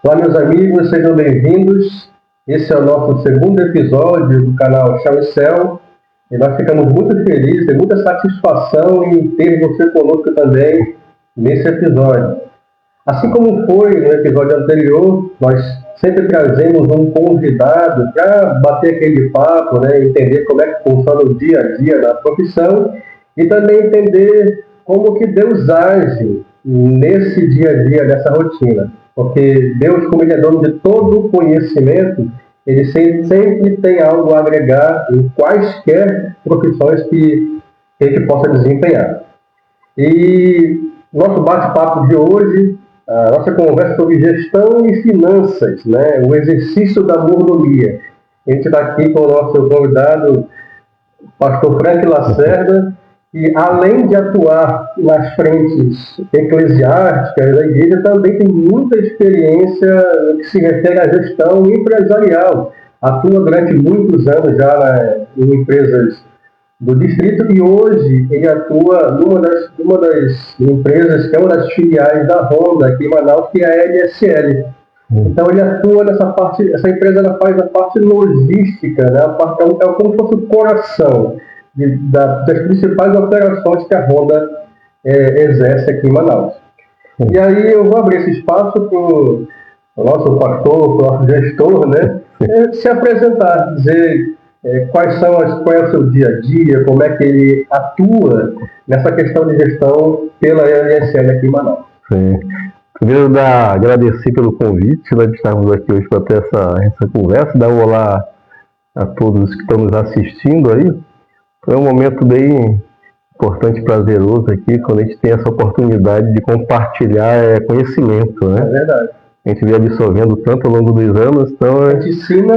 Olá, meus amigos, sejam bem-vindos. Esse é o nosso segundo episódio do canal Chão e Céu e nós ficamos muito felizes, tem muita satisfação em ter você conosco também nesse episódio. Assim como foi no episódio anterior, nós sempre trazemos um convidado para bater aquele papo, entender como é que funciona o dia a dia da profissão e também entender como que Deus age nesse dia a dia, nessa rotina. Porque Deus, como Ele é dono de todo o conhecimento, Ele sempre tem algo a agregar em quaisquer profissões que a gente possa desempenhar. E nosso bate-papo de hoje, a nossa conversa sobre gestão e finanças, o exercício da mordomia. A gente está aqui com o nosso convidado, pastor Frank Lacerda, que além de atuar nas frentes eclesiásticas da igreja, também tem muita experiência no que se refere à gestão empresarial. Atua durante muitos anos já em empresas do distrito e hoje ele atua numa das empresas que é uma das filiais da Honda aqui em Manaus, que é a LSL. Então ele atua nessa parte, essa empresa ela faz a parte logística, é como se fosse o coração das principais operações que a Honda exerce aqui em Manaus. E aí eu vou abrir esse espaço para o nosso pastor, para o nosso gestor, se apresentar, dizer qual é o seu dia a dia, como é que ele atua nessa questão de gestão pela LSL aqui em Manaus. Sim. Primeiro, agradecer pelo convite, de estarmos aqui hoje para ter essa conversa, dar um olá a todos que estão nos assistindo aí. Foi um momento bem importante e prazeroso aqui, quando a gente tem essa oportunidade de compartilhar conhecimento, É verdade. A gente vem absorvendo tanto ao longo dos anos, então a gente sente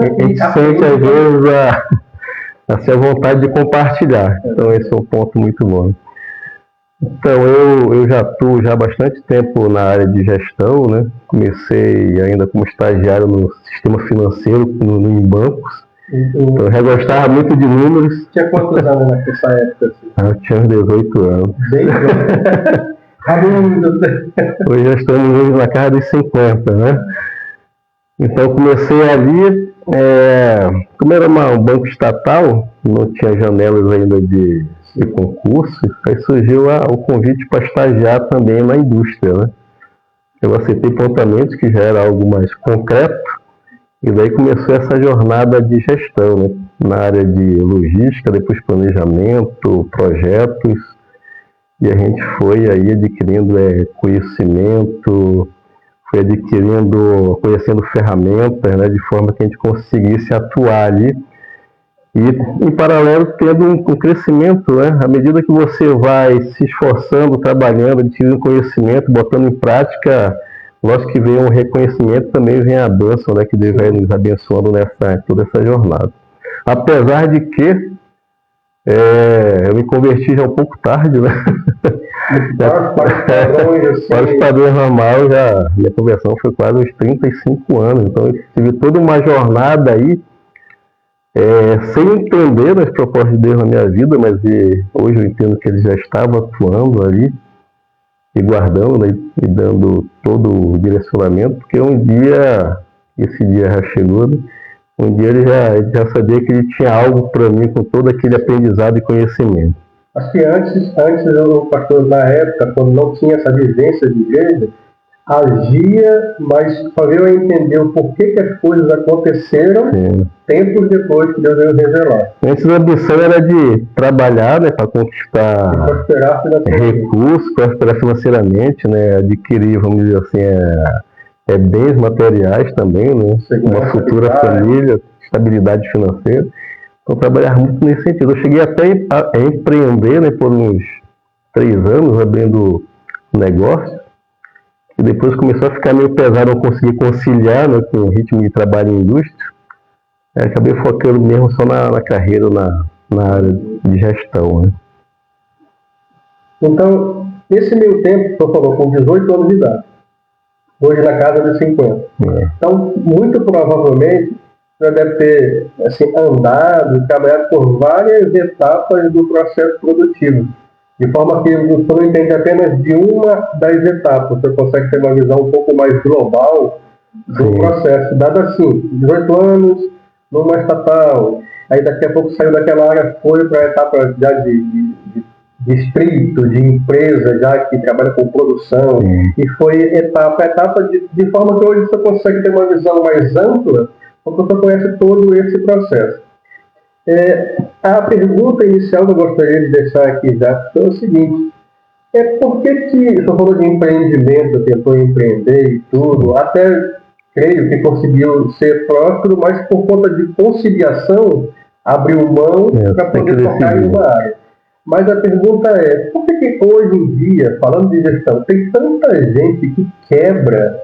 às vezes a vontade de compartilhar. Então esse é um ponto muito bom. Então eu já atuo há bastante tempo na área de gestão, Comecei ainda como estagiário no sistema financeiro, em bancos. Então, eu já gostava muito de números. Tinha quantos anos nessa época? Assim? Eu tinha uns 18 anos. Bem Hoje já estamos na casa dos 50, Então comecei ali, como era um banco estatal, não tinha janelas ainda de concurso, aí surgiu o convite para estagiar também na indústria, Eu aceitei prontamente, que já era algo mais concreto, e daí começou essa jornada de gestão, na área de logística, depois planejamento, projetos, e a gente foi aí adquirindo conhecimento, conhecendo ferramentas, de forma que a gente conseguisse atuar ali, e em paralelo tendo um crescimento, À medida que você vai se esforçando, trabalhando, adquirindo conhecimento, botando em prática, lógico que vem um reconhecimento, também vem a bênção, que Deus vai nos abençoando toda essa jornada. Apesar de que eu me converti já um pouco tarde, Para os padrões normais, minha conversão foi quase uns 35 anos, então eu tive toda uma jornada aí, sem entender as propostas de Deus na minha vida, mas hoje eu entendo que Ele já estava atuando ali, e guardando, e dando todo o direcionamento, porque esse dia já chegou, um dia ele já sabia que ele tinha algo para mim com todo aquele aprendizado e conhecimento. Acho que antes o pastor, na época, quando não tinha essa vivência de igreja, agia, mas só veio a entender o porquê que as coisas aconteceram tempos depois que Deus veio revelar. Antes a ambição era de trabalhar, para conquistar recursos, prosperar financeiramente, adquirir, vamos dizer assim, bens materiais também, uma futura família, estabilidade financeira. Então trabalhar muito nesse sentido. Eu cheguei até a empreender, por uns 3 anos, abrindo negócio. E depois começou a ficar meio pesado, não conseguir conciliar com o ritmo de trabalho em indústria. Acabei focando mesmo só na carreira, na área de gestão. Então, nesse meio tempo, você falou, com 18 anos de idade, hoje na casa dos 50. Então, muito provavelmente, você deve ter andado e trabalhado por várias etapas do processo produtivo. De forma que você não entende apenas de uma das etapas, você consegue ter uma visão um pouco mais global do processo, dado assim, 18 anos, numa estatal, aí daqui a pouco saiu daquela área, foi para a etapa já de distrito, de empresa já que trabalha com produção, e foi etapa a etapa, de forma que hoje você consegue ter uma visão mais ampla, porque você conhece todo esse processo. A pergunta inicial que eu gostaria de deixar aqui já é o seguinte: por que você falou de empreendimento, tentou empreender e tudo, até creio que conseguiu ser próspero, mas por conta de conciliação, abriu mão para poder tocar em uma área. Mas a pergunta é, por que hoje em dia, falando de gestão, tem tanta gente que quebra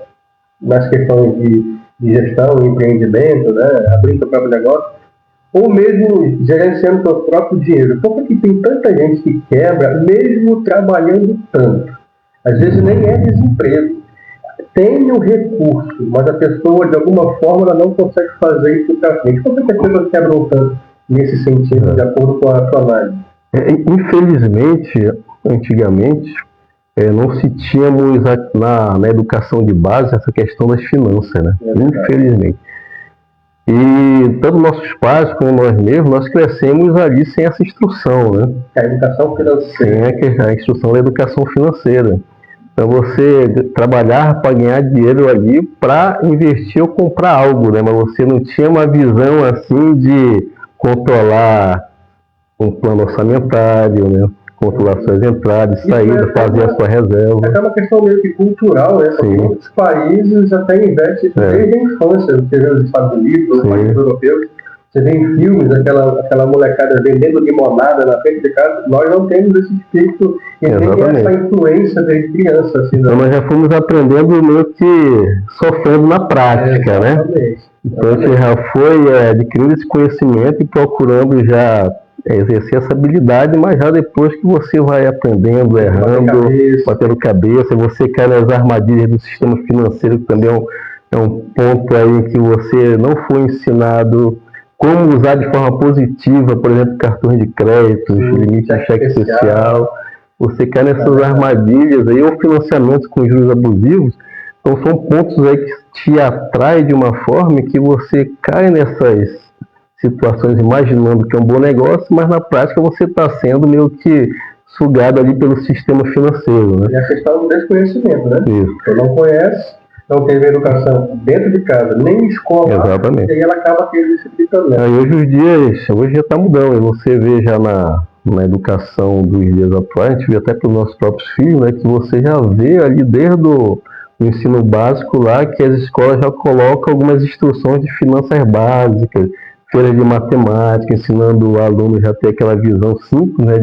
nas questões de gestão, empreendimento, né, abrindo seu próprio negócio, ou mesmo gerenciando seu próprio dinheiro? Por que tem tanta gente que quebra, mesmo trabalhando tanto? Às vezes nem é desemprego. Tem o recurso, mas a pessoa, de alguma forma, ela não consegue fazer isso para frente. Por que as pessoas quebram tanto nesse sentido, de acordo com a sua análise? Infelizmente, antigamente, não se tínhamos na educação de base essa questão das finanças, né? Infelizmente. E tanto nossos pais como nós mesmos, nós crescemos ali sem essa instrução, né? A educação financeira. Sem a instrução da educação financeira. Então você trabalhar para ganhar dinheiro ali para investir ou comprar algo, né? Mas você não tinha uma visão assim de controlar um plano orçamentário, né? Controlar suas entradas, saídas, fazer a sua reserva. É uma questão meio que cultural, né? Porque muitos países até investem desde a infância. Você vê nos Estados Unidos, nos países europeus, você vê em filmes aquela molecada vendendo limonada na frente de casa. Nós não temos esse espírito e nem essa influência desde criança. Assim, então nós já fomos aprendendo meio que sofrendo na prática, né? Então você já foi adquirindo esse conhecimento e procurando já exercer essa habilidade, mas já depois que você vai aprendendo, errando, batendo cabeça, você cai nas armadilhas do sistema financeiro, que também é um ponto aí em que você não foi ensinado como usar de forma positiva, por exemplo, cartões de crédito, limite de cheque especial. Você cai nessas armadilhas aí, ou financiamentos com juros abusivos. Então são pontos aí que te atraem de uma forma que você cai nessas situações imaginando que é um bom negócio, mas na prática você está sendo meio que sugado ali pelo sistema financeiro, né? E a questão do desconhecimento, né? Isso. Você não conhece, não teve educação dentro de casa, nem escola. Exatamente. E aí ela acaba tendo esse tipo de problema. Hoje já está mudando, e você vê já na educação dos dias atuais, a gente vê até pelos nossos próprios filhos, né, que você já vê ali desde o ensino básico lá, que as escolas já colocam algumas instruções de finanças básicas, feiras de matemática, ensinando o aluno já a ter aquela visão simples, né,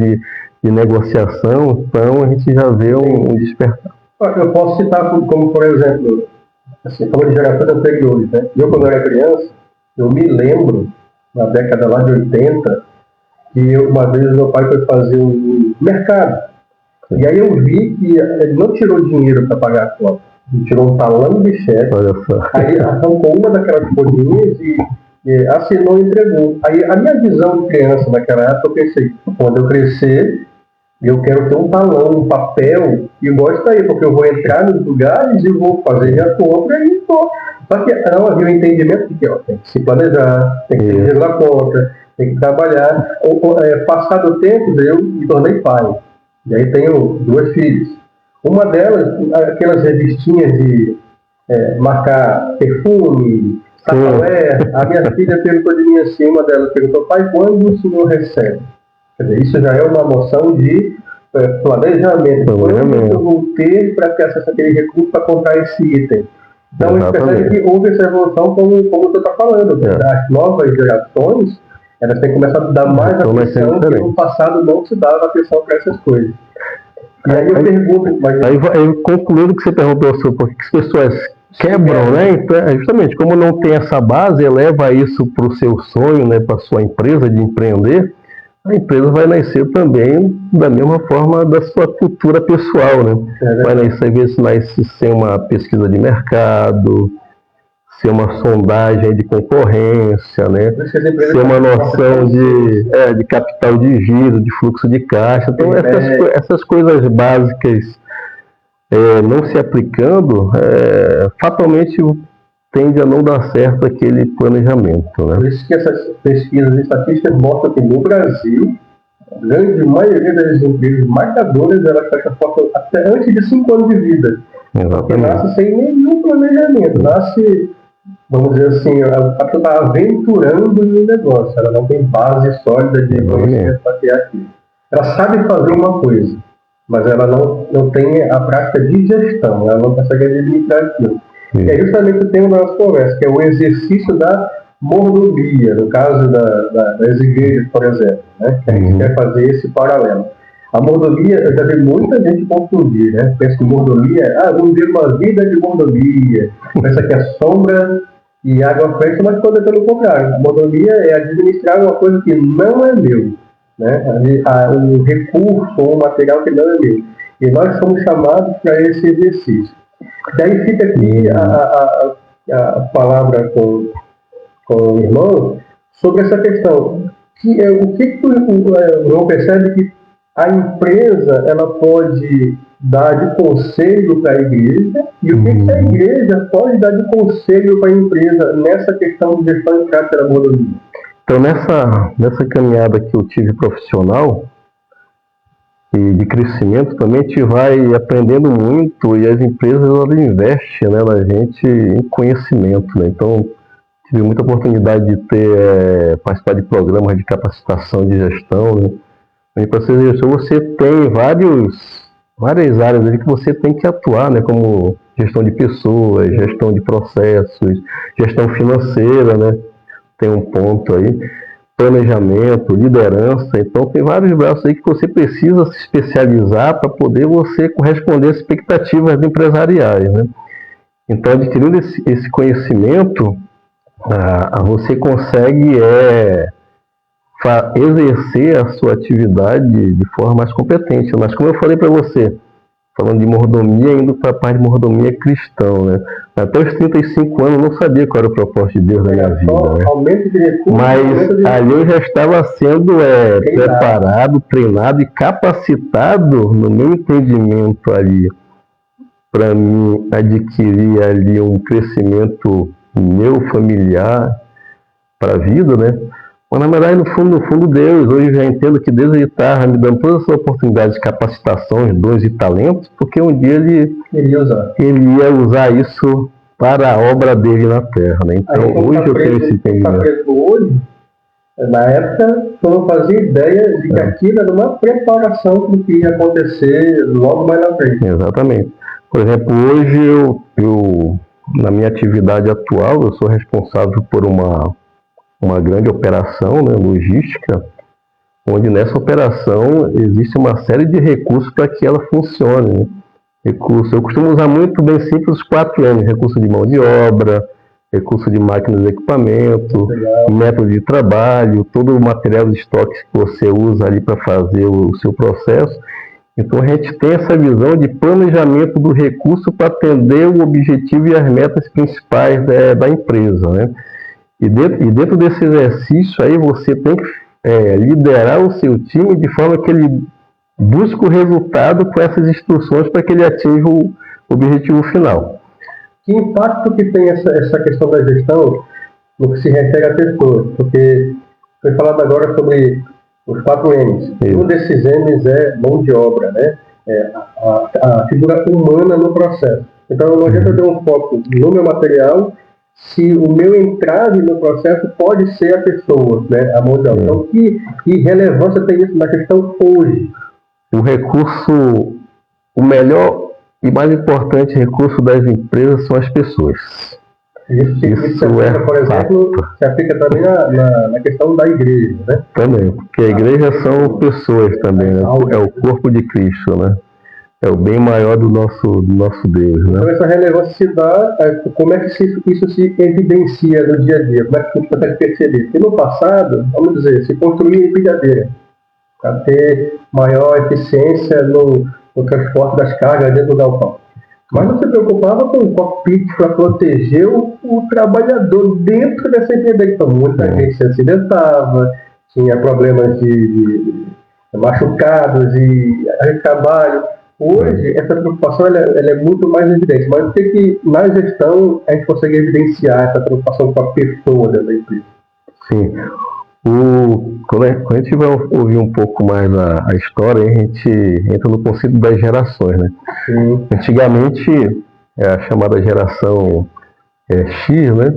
de negociação. Então a gente já vê um despertar. Eu posso citar como por exemplo, assim, falando de gerações anteriores, né? Eu, quando era criança, eu me lembro, na década lá de 80, que uma vez meu pai foi fazer um mercado. E aí eu vi que ele não tirou dinheiro para pagar a conta. Ele tirou um talão de cheque. Olha só. Aí arrancou uma daquelas folhinhas e assinou e entregou. Aí a minha visão de criança naquela época, eu pensei, quando eu crescer, eu quero ter um talão, um papel, igual isso aí, porque eu vou entrar nos lugares e vou fazer a compra e vou. Só que não havia um entendimento de que tem que se planejar, tem que ter dinheiro na conta, tem que trabalhar. Passado o tempo, eu me tornei pai. E aí tenho 2 filhos. Uma delas, aquelas revistinhas de marcar perfume, sacolé. A minha filha perguntou de mim assim, uma delas perguntou, pai, quando o senhor recebe? Quer dizer, isso já é uma noção de planejamento. Quando eu vou ter para ter acesso àquele recurso para comprar esse item? Então, a gente percebe que houve essa evolução, como você está falando. As novas gerações, elas têm começado a dar mais atenção, que no passado não se dava atenção para essas coisas. E aí eu pergunto... Aí, concluindo o que você perguntou sobre por que as pessoas quebram, né? Então, justamente, como não tem essa base, eleva isso para o seu sonho, né, para a sua empresa de empreender, a empresa vai nascer também da mesma forma da sua cultura pessoal, né? Vai nascer, às vezes, nasce sem uma pesquisa de mercado, ser uma sondagem de concorrência, né? Ser uma noção de capital de giro, de fluxo de caixa. Então, essas coisas básicas não se aplicando, fatalmente tende a não dar certo aquele planejamento, né? Por isso que essas pesquisas estatísticas mostram que no Brasil, a grande maioria das empresas marcadoras, elas fecham a porta até antes de 5 anos de vida. Porque nasce sem nenhum planejamento, nasce, vamos dizer assim, a pessoa está aventurando no negócio, ela não tem base sólida de conhecimento para criar aquilo. Ela sabe fazer uma coisa, mas ela não tem a prática de gestão, ela não consegue administrar aquilo. E é justamente o tema da nossa conversa, que é o exercício da mordomia, no caso das igrejas, por exemplo, né? Que a gente quer fazer esse paralelo. A mordomia, eu já vi muita gente confundir, né? Pensa que mordomia, vamos ver uma vida de mordomia. Pensa que é sombra e água fresca, mas pode ser pelo contrário. A mordomia é administrar uma coisa que não é meu, né? Um recurso ou um material que não é meu. E nós somos chamados para esse exercício. Daí fica aqui a palavra com o irmão sobre essa questão. O que o João percebe que a empresa ela pode dar de conselho para a igreja e o que a igreja pode dar de conselho para a empresa nessa questão de gestão de prática da mordomia? Então, nessa caminhada que eu tive profissional e de crescimento, também a gente vai aprendendo muito e as empresas elas investem, né, na gente em conhecimento, né? Então, tive muita oportunidade de participar de programas de capacitação de gestão, né? E para ser gestor, você tem várias áreas ali que você tem que atuar, né? Como gestão de pessoas, gestão de processos, gestão financeira, né? Tem um ponto aí, planejamento, liderança. Então tem vários braços aí que você precisa se especializar para poder você corresponder às expectativas empresariais, né? Então, adquirindo esse conhecimento, você consegue exercer a sua atividade de forma mais competente. Mas como eu falei para você, falando de mordomia, indo para a parte de mordomia cristã, né? Até os 35 anos eu não sabia qual era o propósito de Deus na minha vida, né? Mas ali eu já estava sendo preparado, treinado e capacitado no meu entendimento ali para mim adquirir ali um crescimento meu familiar para a vida, né? Mas na verdade, no fundo, Deus, hoje eu já entendo que Deus está me dando todas essas oportunidades de capacitação, dons e talentos, porque um dia ele ia usar isso para a obra dele na Terra, né? Então, hoje eu tenho esse entendimento. Hoje, na época, eu não fazia ideia de que aquilo era uma preparação para o que ia acontecer logo mais na frente. Exatamente. Por exemplo, hoje eu na minha atividade atual, eu sou responsável por uma grande operação, né, logística, onde nessa operação existe uma série de recursos para que ela funcione, né? Eu costumo usar muito bem simples os 4 M's: recurso de mão de obra, recurso de máquinas e equipamento, método de trabalho, todo o material de estoque que você usa ali para fazer o seu processo. Então a gente tem essa visão de planejamento do recurso para atender o objetivo e as metas principais da empresa, né? E dentro desse exercício aí você tem que liderar o seu time de forma que ele busque o resultado com essas instruções para que ele atinja o objetivo final. Que impacto que tem essa questão da gestão no que se refere a pessoas? Porque foi falado agora sobre os 4 M's. Um desses M's é mão de obra, né? A figura humana no processo. Então não adianta ter um foco no meu material se o meu entrave no processo pode ser a pessoa, né? A mão de obra. Então que relevância tem isso na questão hoje? O recurso, o melhor e mais importante recurso das empresas são as pessoas. Isso se aplica, por exemplo, se aplica também na questão da igreja, né? Também, porque a igreja são pessoas também, né? É o corpo de Cristo, né? É o bem maior do nosso Deus, né? Então essa relevância se dá, como é que isso se evidencia no dia a dia? Como é que a gente consegue perceber? Porque no passado, vamos dizer, se construía empilhadeira para ter maior eficiência no transporte das cargas dentro do galpão. Mas não se preocupava com o cockpit para proteger o trabalhador dentro dessa empilhadeira. Então muita gente se acidentava, tinha problemas de machucados e trabalho. Hoje, essa preocupação ela é muito mais evidente, mas o que na gestão a gente consegue evidenciar essa preocupação com a pessoa da empresa? Sim. Quando a gente vai ouvir um pouco mais a história, a gente entra no conceito das gerações, né? Sim. Antigamente, a chamada geração X, né?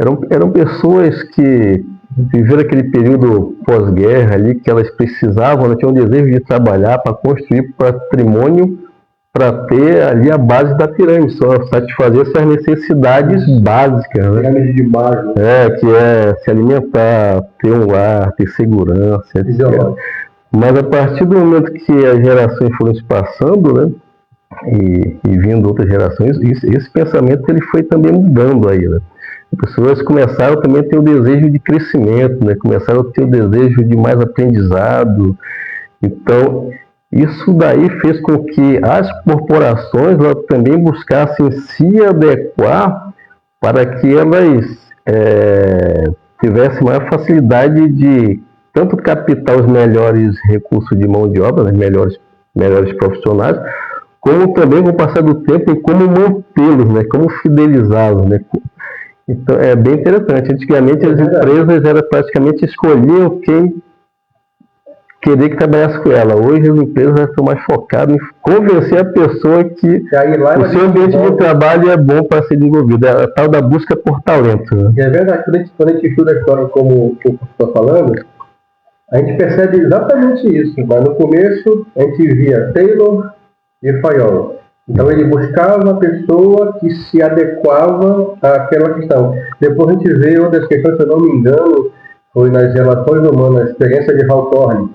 Eram pessoas que viveram aquele período pós-guerra ali, que elas precisavam, tinham um desejo de trabalhar para construir patrimônio, para ter ali a base da pirâmide, só satisfazer essas necessidades básicas, né? Pirâmide de base. Que é se alimentar, ter um lar, ter segurança, etc. Mas a partir do momento que as gerações foram se passando, né, e vindo outras gerações, esse pensamento ele foi também mudando aí, né? As pessoas começaram também a ter o desejo de crescimento, né? Começaram a ter o desejo de mais aprendizado. Então, isso daí fez com que as corporações também buscassem se adequar para que elas tivessem maior facilidade de tanto captar os melhores recursos de mão de obra, né? melhores profissionais, como também, com o passar do tempo, e como mantê-los, né? Como fidelizá-los, né? Então, é bem interessante. Antigamente, as empresas praticamente escolhiam quem queria que trabalhasse com ela. Hoje, as empresas estão mais focadas em convencer a pessoa que o seu ambiente de trabalho é bom para ser desenvolvido. É a tal da busca por talento. Né? É verdade. Quando a gente estuda a história como eu estou falando, a gente percebe exatamente isso. Mas no começo, a gente via Taylor e Fayol. Então ele buscava a pessoa que se adequava àquela questão. Depois a gente vê outras questões, se eu não me engano, foi nas relações humanas, a experiência de Hawthorne.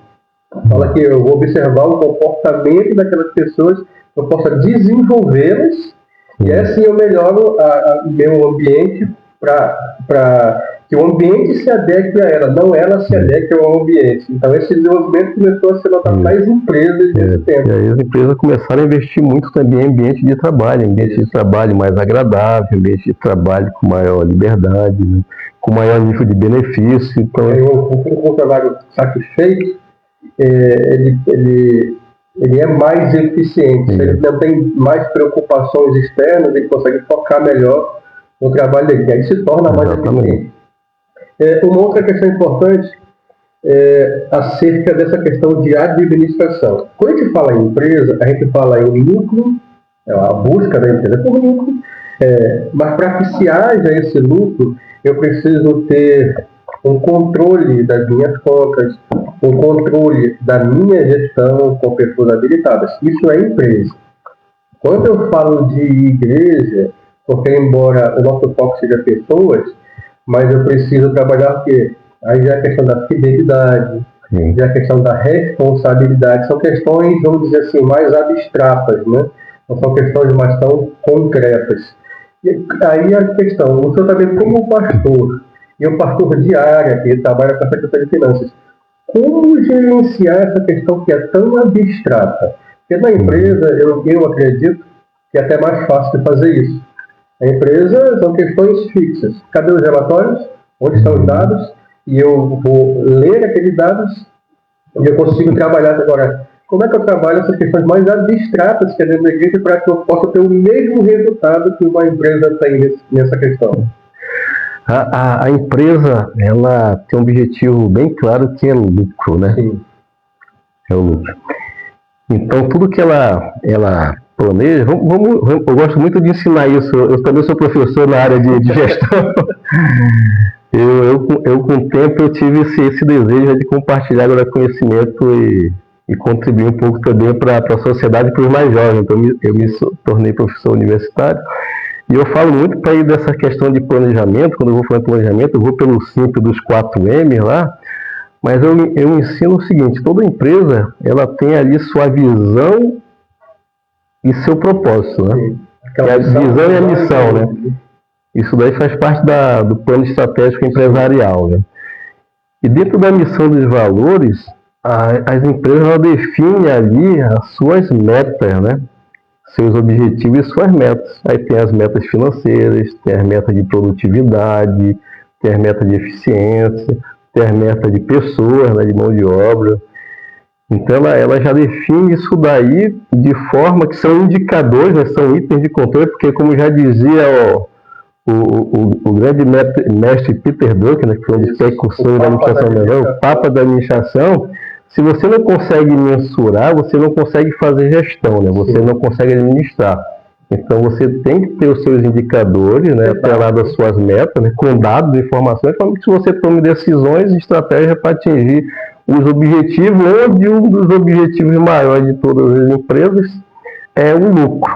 Fala que eu vou observar o comportamento daquelas pessoas, eu possa desenvolvê-las, e assim eu melhoro o meu ambiente para que o ambiente se adeque a ela, não ela se adeque ao ambiente. Então esse desenvolvimento começou a ser notado nas empresas nesse tempo. E aí as empresas começaram a investir muito também em ambiente de trabalho mais agradável, ambiente de trabalho com maior liberdade, né? Com maior nível de benefício. Então, o funcionário satisfeito, ele é mais eficiente. Sim. Ele não tem mais preocupações externas, ele consegue focar melhor no trabalho dele, e aí se torna mais eficiente. Uma outra questão importante é acerca dessa questão de administração. Quando a gente fala em empresa, a gente fala em lucro, a busca da empresa por lucro, mas para que se haja esse lucro, eu preciso ter um controle das minhas contas, um controle da minha gestão com pessoas habilitadas. Isso é empresa. Quando eu falo de igreja, porque embora o nosso foco seja pessoas, mas eu preciso trabalhar o quê? Aí já a questão da fidelidade, já a questão da responsabilidade, são questões, vamos dizer assim, mais abstratas, né? Não são questões mais tão concretas. E aí a questão, o senhor também como pastor, e o pastor de área, que trabalha com a Secretaria de Finanças, como gerenciar essa questão que é tão abstrata? Porque na empresa, eu acredito que é até mais fácil de fazer isso. A empresa são questões fixas. Cadê os relatórios? Onde estão os dados? E eu vou ler aqueles dados e eu consigo trabalhar agora. Como é que eu trabalho essas questões mais abstratas que é dentro da igreja para que eu possa ter o mesmo resultado que uma empresa tem nessa questão? A empresa, ela tem um objetivo bem claro que é lucro, né? Sim. É o lucro. Então, tudo que ela planeja, eu gosto muito de ensinar isso. Eu também sou professor na área de gestão. eu com o tempo, eu tive esse desejo de compartilhar agora conhecimento e contribuir um pouco também para a sociedade e para os mais jovens. Então, eu me tornei professor universitário. E eu falo muito para ir dessa questão de planejamento. Quando eu vou falar de planejamento, eu vou pelo simples dos 4M lá, mas eu ensino o seguinte: toda empresa ela tem ali sua visão e seu propósito, né? A visão e a missão, né? Isso daí faz parte do plano estratégico empresarial, né? E dentro da missão dos valores, as empresas ela definem ali as suas metas, né? Seus objetivos e suas metas. Aí tem as metas financeiras, tem as metas de produtividade, tem as metas de eficiência, tem as metas de pessoas, né, de mão de obra. Então ela já define isso daí de forma que são indicadores, né, são itens de controle, porque como já dizia o grande mestre Peter Drucker, né, que foi um dos precursores da administração melhor, o papa da administração, se você não consegue mensurar, você não consegue fazer gestão, né, você não consegue administrar. Então você tem que ter os seus indicadores, né, atrelado às suas metas, né, com dados, informações, para que você tome decisões e estratégias para atingir os objetivos, onde um dos objetivos maiores de todas as empresas é o lucro.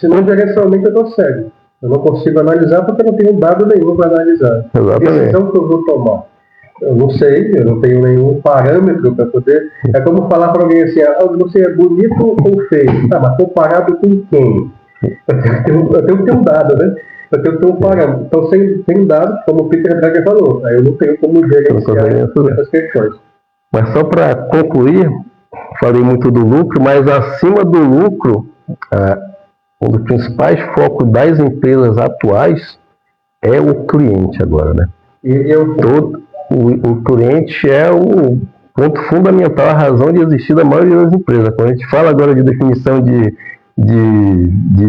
Senão, direcionalmente, eu estou cego. Eu não consigo analisar porque eu não tenho dado nenhum para analisar. Exatamente. A decisão que eu vou tomar, eu não sei, eu não tenho nenhum parâmetro para poder... É como falar para alguém assim, você é bonito ou feio? Tá, mas comparado com quem? Eu tenho que ter um dado, né? Eu tenho que ter um parâmetro. Então, sem dados, como o Peter Drucker falou, aí eu não tenho como gerenciar essas questões. Mas só para concluir, falei muito do lucro, mas acima do lucro, um dos principais focos das empresas atuais é o cliente agora, né? O cliente é o ponto fundamental, a razão de existir da maioria das empresas. Quando a gente fala agora de definição de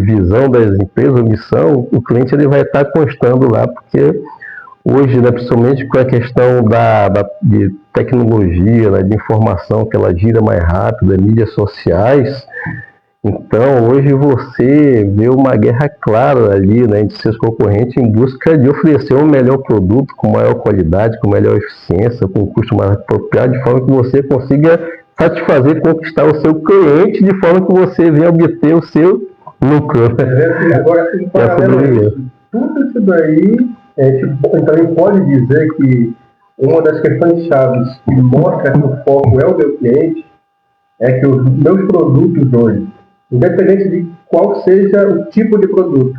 visão das empresas, missão, o cliente ele vai estar constando lá, porque hoje, né, principalmente com a questão de tecnologia, né, de informação, que ela gira mais rápido, mídias sociais, então hoje você vê uma guerra clara ali, né, entre seus concorrentes em busca de oferecer um melhor produto, com maior qualidade, com melhor eficiência, com um custo mais apropriado, de forma que você consiga satisfazer e conquistar o seu cliente, de forma que você venha obter o seu lucro. Agora, em paralelo, tudo isso daí, então a gente pode dizer que uma das questões chaves que mostra que o foco é o meu cliente é que os meus produtos hoje, independente de qual seja o tipo de produto,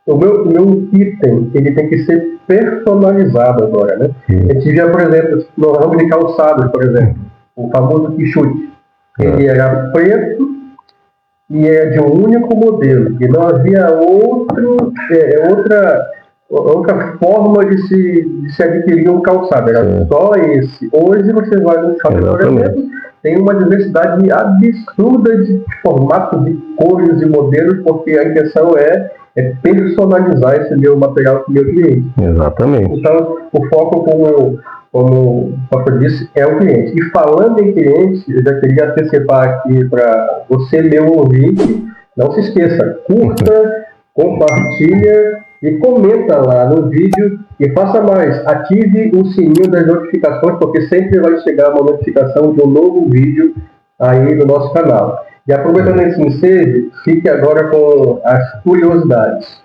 o meu item, ele tem que ser personalizado agora, né? A gente já, por exemplo, no ramo de calçados, por exemplo, o famoso quichute, ele era preto e é de um único modelo, e não havia outra forma de se adquirir um calçado, era só esse. Hoje você vai no shopping, por exemplo, tem uma diversidade absurda de formatos, de cores e modelos, porque a intenção é personalizar esse meu material para o meu cliente. Exatamente. Então, o foco, como o Pastor disse, é o cliente. E falando em cliente, eu já queria antecipar aqui para você, meu ouvinte, não se esqueça, curta, compartilha e comenta lá no vídeo e faça mais, ative o sininho das notificações, porque sempre vai chegar uma notificação de um novo vídeo aí no nosso canal. E aproveitando esse ensejo, fique agora com as curiosidades.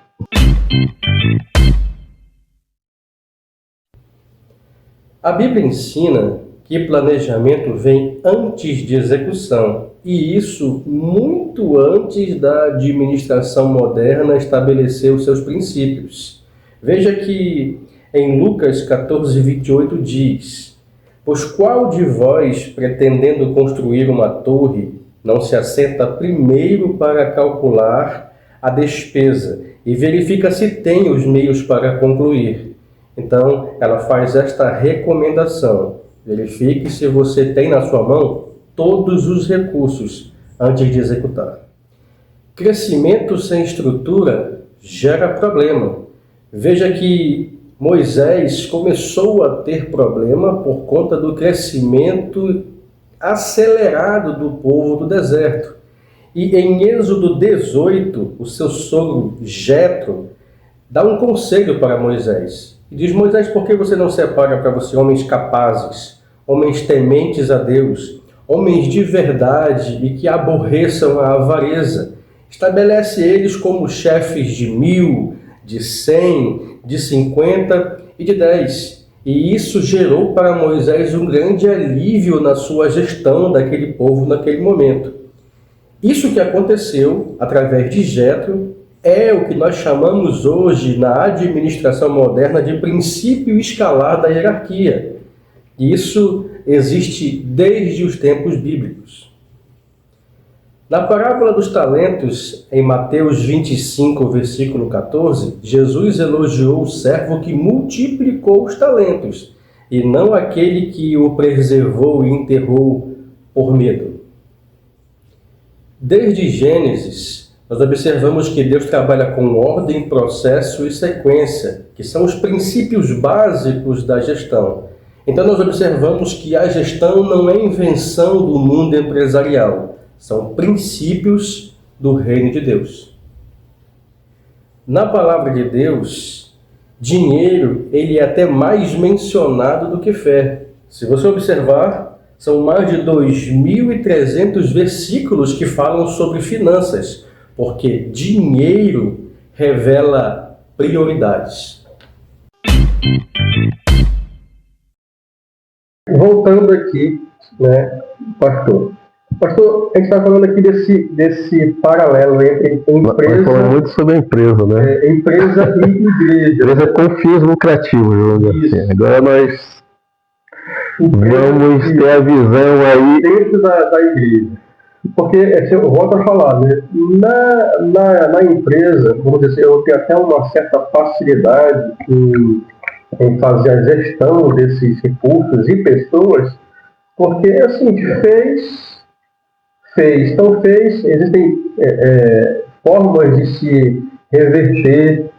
A Bíblia ensina que planejamento vem antes de execução, e isso muito antes da administração moderna estabelecer os seus princípios. Veja que em Lucas 14:28 diz: Pois qual de vós, pretendendo construir uma torre, não se assenta primeiro para calcular a despesa e verifica se tem os meios para concluir? Então, ela faz esta recomendação: verifique se você tem na sua mão todos os recursos antes de executar. Crescimento sem estrutura gera problema. Veja que Moisés começou a ter problema por conta do crescimento acelerado do povo do deserto. E em Êxodo 18, o seu sogro Jetro dá um conselho para Moisés. E diz: Moisés, por que você não separa para você homens capazes, homens tementes a Deus, homens de verdade e que aborreçam a avareza? Estabelece eles como chefes de 1000, de 100, de 50 e de 10. E isso gerou para Moisés um grande alívio na sua gestão daquele povo naquele momento. Isso que aconteceu através de Jetro é o que nós chamamos hoje na administração moderna de princípio escalar da hierarquia. Isso existe desde os tempos bíblicos. Na parábola dos talentos, em Mateus 25, versículo 14, Jesus elogiou o servo que multiplicou os talentos, e não aquele que o preservou e enterrou por medo. Desde Gênesis, nós observamos que Deus trabalha com ordem, processo e sequência, que são os princípios básicos da gestão. Então nós observamos que a gestão não é invenção do mundo empresarial, são princípios do reino de Deus. Na palavra de Deus, dinheiro ele é até mais mencionado do que fé. Se você observar, são mais de 2.300 versículos que falam sobre finanças, porque dinheiro revela prioridades. Voltando aqui, né, pastor? Pastor, a gente está falando aqui desse paralelo entre empresa... Falando muito sobre a empresa, né? Empresa e igreja. Empresa com fins lucrativos, vamos dizer assim. Agora nós vamos ter a visão aí... Dentro da igreja. Porque, eu volto a falar, né? Na empresa, vamos dizer, eu tenho até uma certa facilidade em fazer a gestão desses recursos e pessoas, porque, assim, existem formas de se reverter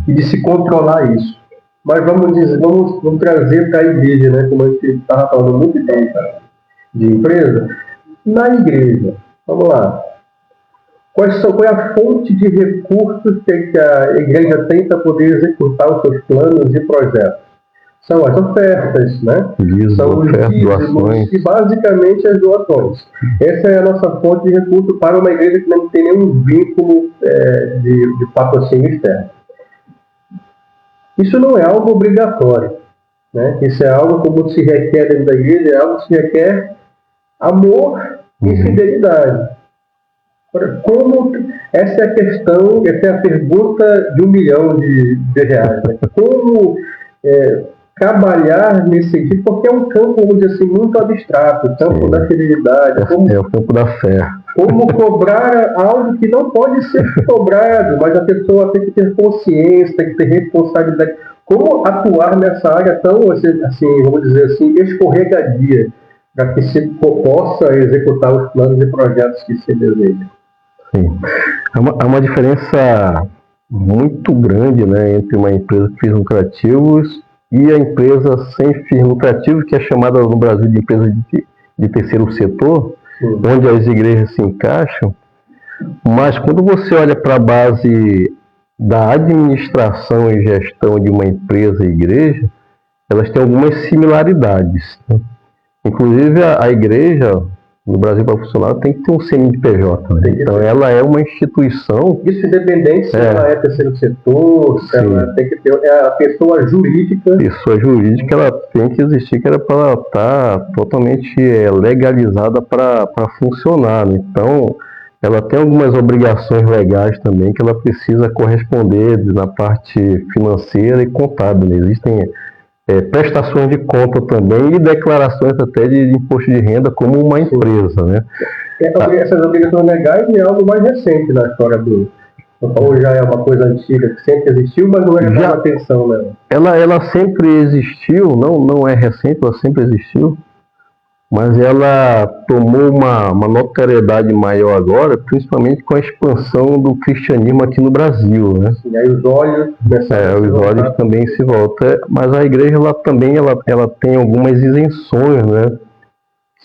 e de se controlar isso. Mas vamos trazer para a igreja, né? Como a gente estava falando muito bem de empresa. Na igreja, vamos lá. Qual é a fonte de recursos que a igreja tem para poder executar os seus planos e projetos? São as ofertas, né? São os dízimos e basicamente as doações. Essa é a nossa fonte de recurso para uma igreja que não tem nenhum vínculo de patrocínio externo. Isso não é algo obrigatório, né? Isso é algo como se requer dentro da igreja, é algo que se requer amor e fidelidade. Essa é a questão, essa é a pergunta de 1 milhão de reais. Né? Como trabalhar nesse sentido, porque é um campo, vamos dizer assim, muito abstrato, o campo da fidelidade. É o campo da fé. Como cobrar algo que não pode ser cobrado, mas a pessoa tem que ter consciência, tem que ter responsabilidade. Como atuar nessa área tão, assim, vamos dizer assim, escorregadia, para que se possa executar os planos e projetos que se deseja. Sim. Há uma diferença muito grande, né, entre uma empresa com fins lucrativos e a empresa sem fins lucrativos, que é chamada no Brasil de empresa de terceiro setor, onde as igrejas se encaixam. Mas quando você olha para a base da administração e gestão de uma empresa e igreja, elas têm algumas similaridades, né? Inclusive, a igreja, no Brasil, para funcionar, tem que ter um CNPJ. Né? Então, ela é uma instituição... Isso independente se ela é terceiro setor, se ela tem que ter a pessoa jurídica. Pessoa jurídica, ela tem que existir, que era para ela estar totalmente legalizada para funcionar. Né? Então, ela tem algumas obrigações legais também que ela precisa corresponder na parte financeira e contábil. Né? Existem... prestações de conta também e declarações até de imposto de renda como uma empresa, né? Essas obrigações legais é algo mais recente na história ou já é uma coisa antiga que sempre existiu, mas não é chamada atenção, né? Ela sempre existiu, não é recente, ela sempre existiu, mas ela tomou uma notoriedade maior agora, principalmente com a expansão do cristianismo aqui no Brasil, né? E aí os olhos... os olhos também se voltam. Mas a igreja ela também tem algumas isenções, né?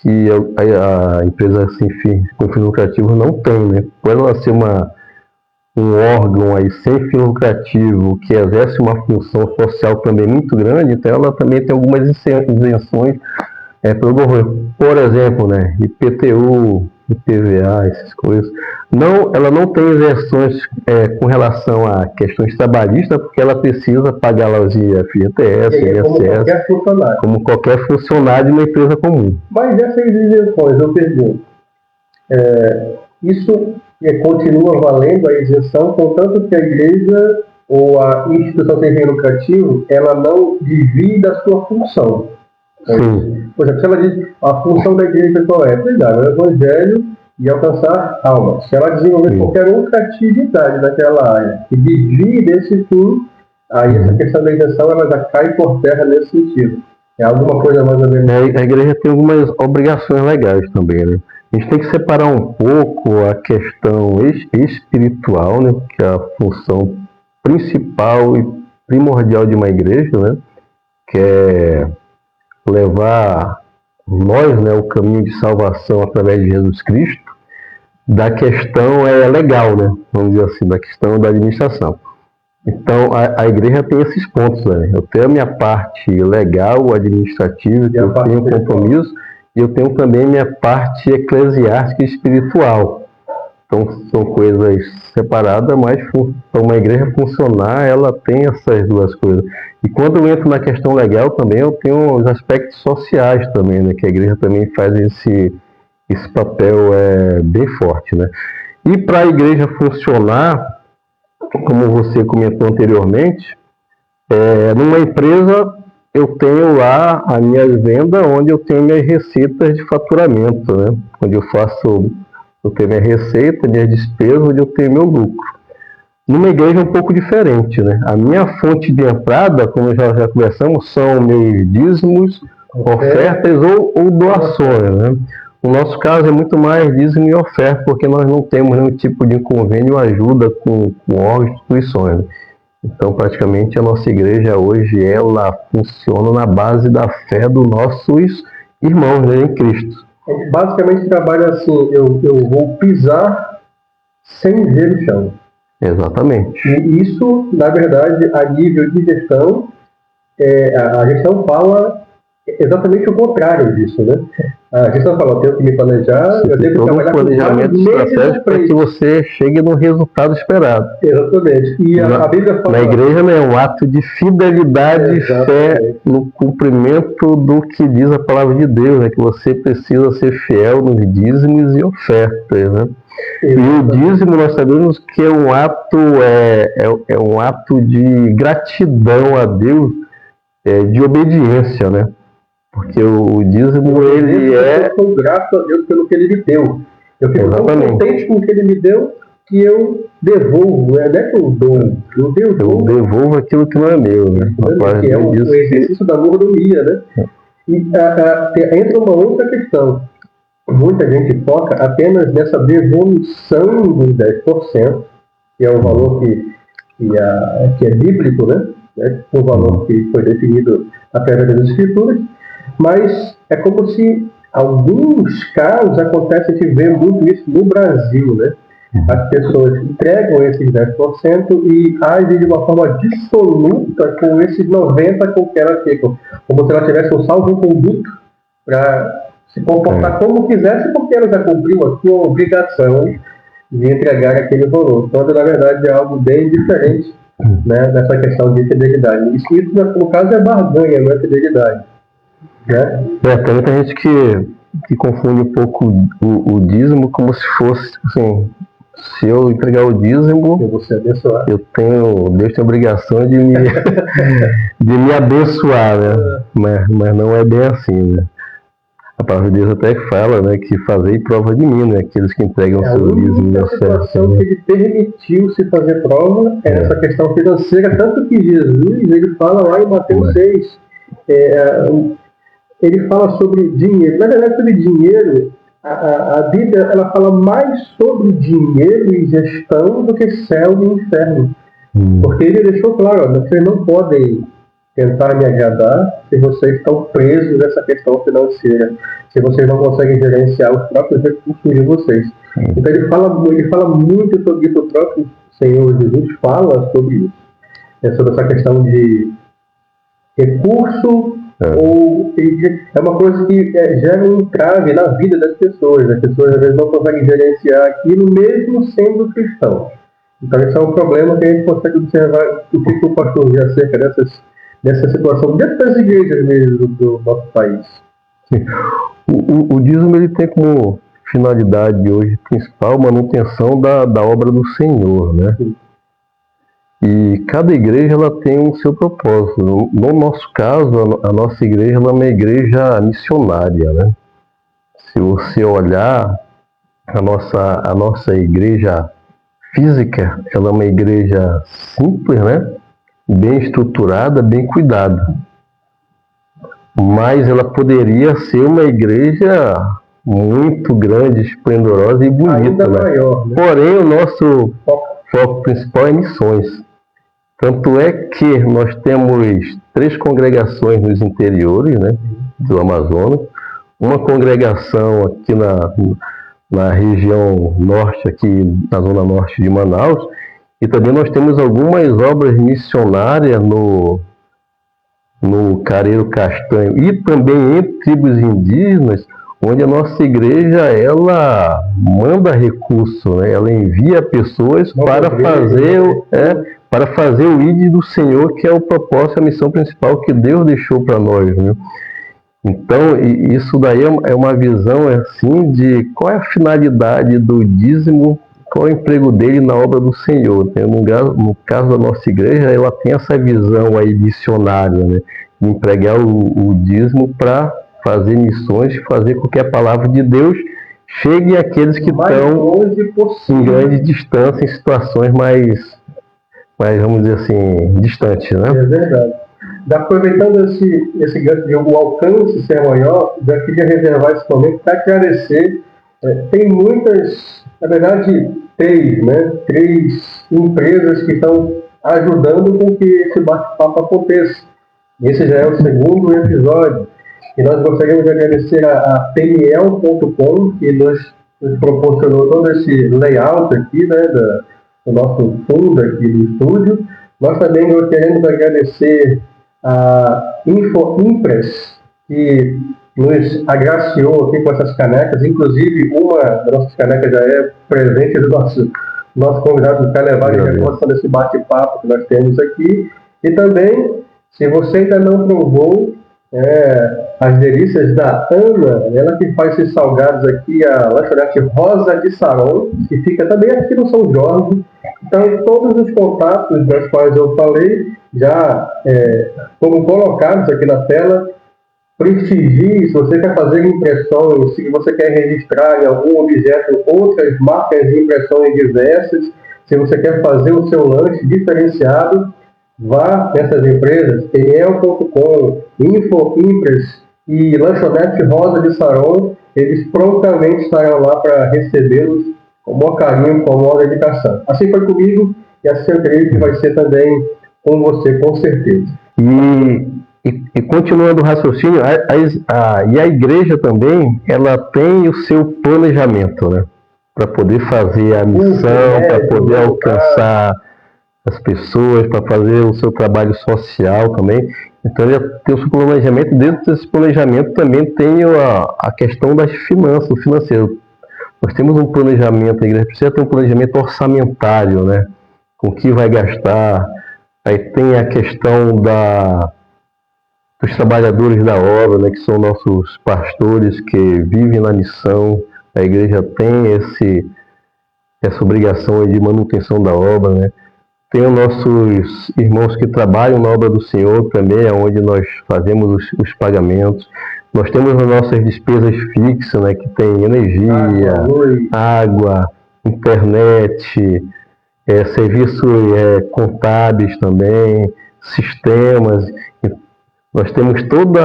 Que a empresa com fins lucrativos não tem, né? Por ela ser um órgão aí sem fim lucrativo que exerce uma função social também muito grande, então ela também tem algumas isenções pelo governo. Por exemplo, né, IPTU, IPVA, essas coisas. Ela não tem isenções com relação a questões trabalhistas, porque ela precisa pagar lá os FGTS, INSS, como qualquer funcionário de uma empresa comum. Mas essas isenções, eu pergunto, isso continua valendo a isenção, contanto que a igreja ou a instituição sem fim lucrativo, ela não divide a sua função. Sim. Por exemplo, se ela diz a função da igreja qual é? Pregar o evangelho e alcançar almas. Se ela desenvolver qualquer outra atividade naquela área que desvie desse fim, aí essa questão da isenção ela já cai por terra nesse sentido. É alguma coisa mais ou menos. A igreja tem algumas obrigações legais também, né? A gente tem que separar um pouco a questão espiritual, né? Que é a função principal e primordial de uma igreja, né? Que é levar nós, né, o caminho de salvação através de Jesus Cristo, da questão legal, né? Vamos dizer assim, da questão da administração. Então, a igreja tem esses pontos, né? Eu tenho a minha parte legal, administrativa, que eu tenho compromisso, e eu tenho também a minha parte eclesiástica e espiritual. Então, são coisas separadas, mas para uma igreja funcionar, ela tem essas duas coisas. E quando eu entro na questão legal também, eu tenho os aspectos sociais também, né? Que a igreja também faz esse papel bem forte, né? E para a igreja funcionar, como você comentou anteriormente, numa empresa eu tenho lá a minha venda, onde eu tenho minhas receitas de faturamento, né? Onde eu tenho minha receita, minhas despesas, onde eu tenho meu lucro. Numa igreja é um pouco diferente, né? A minha fonte de entrada, como já conversamos, são meus dízimos, ofertas ou doações, né? No nosso caso é muito mais dízimo e oferta, porque nós não temos nenhum tipo de convênio ou ajuda com órgãos e instituições, né? Então, praticamente, a nossa igreja hoje, ela funciona na base da fé dos nossos irmãos, né, em Cristo. A gente basicamente trabalha assim, eu vou pisar sem ver o chão. Exatamente. E isso, na verdade, a nível de gestão, a gestão fala exatamente o contrário disso, né? A gestão fala, eu tenho que me planejar, eu tenho que trabalhar com planejamento estratégico para que você chegue no resultado esperado. Exatamente. E a Bíblia fala... Na igreja, né, é um ato de fidelidade e fé no cumprimento do que diz a palavra de Deus, né? Que você precisa ser fiel nos dízimos e ofertas, né? E o dízimo, nós sabemos que é um ato de gratidão a Deus, de obediência, né? Porque o dízimo, ele Eu sou grato a Deus pelo que Ele me deu. Eu fico tão contente com o que Ele me deu que eu devolvo. Não é que eu dou, eu devolvo aquilo que não é meu, né? Que é o exercício da mordomia, né? E entra uma outra questão. Muita gente foca apenas nessa devolução dos 10%, que é o valor que é bíblico, né? O valor que foi definido através das Escrituras, mas é como se alguns casos acontece que vê muito isso no Brasil, né? As pessoas entregam esses 10% e agem de uma forma dissoluta com esses 90% com que elas ficam, como se ela tivesse um salvo-conduto para se comportar como quisesse, porque ela já cumpriu a sua obrigação de entregar aquele valor. Então, na verdade, é algo bem diferente, né, nessa questão de fidelidade. Isso, no caso, é barganha, não é fidelidade. Né? Tem muita gente que confunde um pouco o dízimo como se fosse, assim, se eu entregar o dízimo, eu vou ser abençoado. Deus tem a obrigação de me abençoar, né? Mas não é bem assim, né? A palavra de Deus até fala, né, que fazer prova de mim, né? Aqueles que entregam o seu dízimo e oferta. A situação que Ele permitiu se fazer prova é essa questão financeira, tanto que Jesus, ele fala lá em Mateus 6, ele fala sobre dinheiro. Na verdade, sobre dinheiro, a Bíblia ela fala mais sobre dinheiro e gestão do que céu e inferno. Porque ele deixou claro, vocês não podem tentar me agradar se vocês estão presos nessa questão financeira, se vocês não conseguem gerenciar os próprios recursos de vocês. Então ele fala muito sobre isso, o próprio Senhor Jesus fala sobre isso, sobre essa questão de recurso, é uma coisa que gera um entrave na vida das pessoas. As pessoas às vezes não conseguem gerenciar aquilo mesmo sendo cristão. Então esse é um problema que a gente consegue observar o que o pastor diz acerca dessa situação dentro das igrejas mesmo do nosso país. O dízimo ele tem como finalidade hoje principal manutenção da obra do Senhor, né? Sim. E cada igreja ela tem o seu propósito. No nosso caso, a nossa igreja ela é uma igreja missionária, né? Se você olhar a nossa igreja física, ela é uma igreja simples, né? Bem estruturada, bem cuidada. mas ela poderia ser uma igreja muito grande, esplendorosa e bonita. Ainda maior, né? Porém, o nosso foco principal é missões. Tanto é que nós temos 3 congregações nos interiores, né, do Amazonas, uma congregação aqui na região norte, aqui na zona norte de Manaus, e também nós temos algumas obras missionárias no Careiro Castanho e também em tribos indígenas, onde a nossa igreja ela manda recurso, né? Ela envia pessoas para fazer o ID do Senhor, que é o propósito, a missão principal que Deus deixou para nós, né? Então, isso daí é uma visão assim de qual é a finalidade do dízimo, qual é o emprego dele na obra do Senhor. No caso da nossa igreja, ela tem essa visão aí missionária, né? De empregar o dízimo para fazer missões, fazer com que a palavra de Deus chegue àqueles que estão em grande distância, em situações mais, vamos dizer assim, distantes, né? É verdade. Aproveitando esse gancho de o alcance ser maior, já queria reservar esse momento para agradecer. Tem muitas, na verdade, 3 empresas que estão ajudando com que esse bate-papo aconteça. Esse já é o 2º episódio. E nós gostaríamos de agradecer a pniel.com, que nos proporcionou todo esse layout aqui, né, do nosso fundo aqui do estúdio. Nós também queremos agradecer a InfoImpress, que nos agraciou aqui com essas canecas. Inclusive, uma das nossas canecas já é presente do nosso convidado do Carnaval, em relação desse bate-papo que nós temos aqui. E também, se você ainda não provou as delícias da Ana, ela que faz esses salgados aqui, a lanchonete Rosa de Saron, que fica também aqui no São Jorge. Então, todos os contatos dos quais eu falei já foram colocados aqui na tela. Prestigie, se você quer fazer impressões, se você quer registrar em algum objeto outras marcas de impressões diversas, se você quer fazer o seu lanche diferenciado, vá nessas empresas, pniel.com, InfoImpress e Lanchonete Rosa de Saron. Eles prontamente estarão lá para recebê-los com o maior carinho, com a maior dedicação. Assim foi comigo e assim eu creio que vai ser também com você, com certeza. E continuando o raciocínio, e a igreja também, ela tem o seu planejamento, né? Para poder fazer a missão, para poder alcançar as pessoas, para fazer o seu trabalho social também. Então, ele tem o seu planejamento. Dentro desse planejamento também tem a questão das finanças, o financeiro. Nós temos um planejamento, a igreja precisa ter um planejamento orçamentário, né? Com o que vai gastar. Aí tem a questão dos trabalhadores da obra, né? Que são nossos pastores que vivem na missão. A igreja tem essa obrigação de manutenção da obra, né? Tem os nossos irmãos que trabalham na obra do Senhor também, onde nós fazemos os pagamentos. Nós temos as nossas despesas fixas, né, que tem energia, água, internet, serviços contábeis também, sistemas. Nós temos todo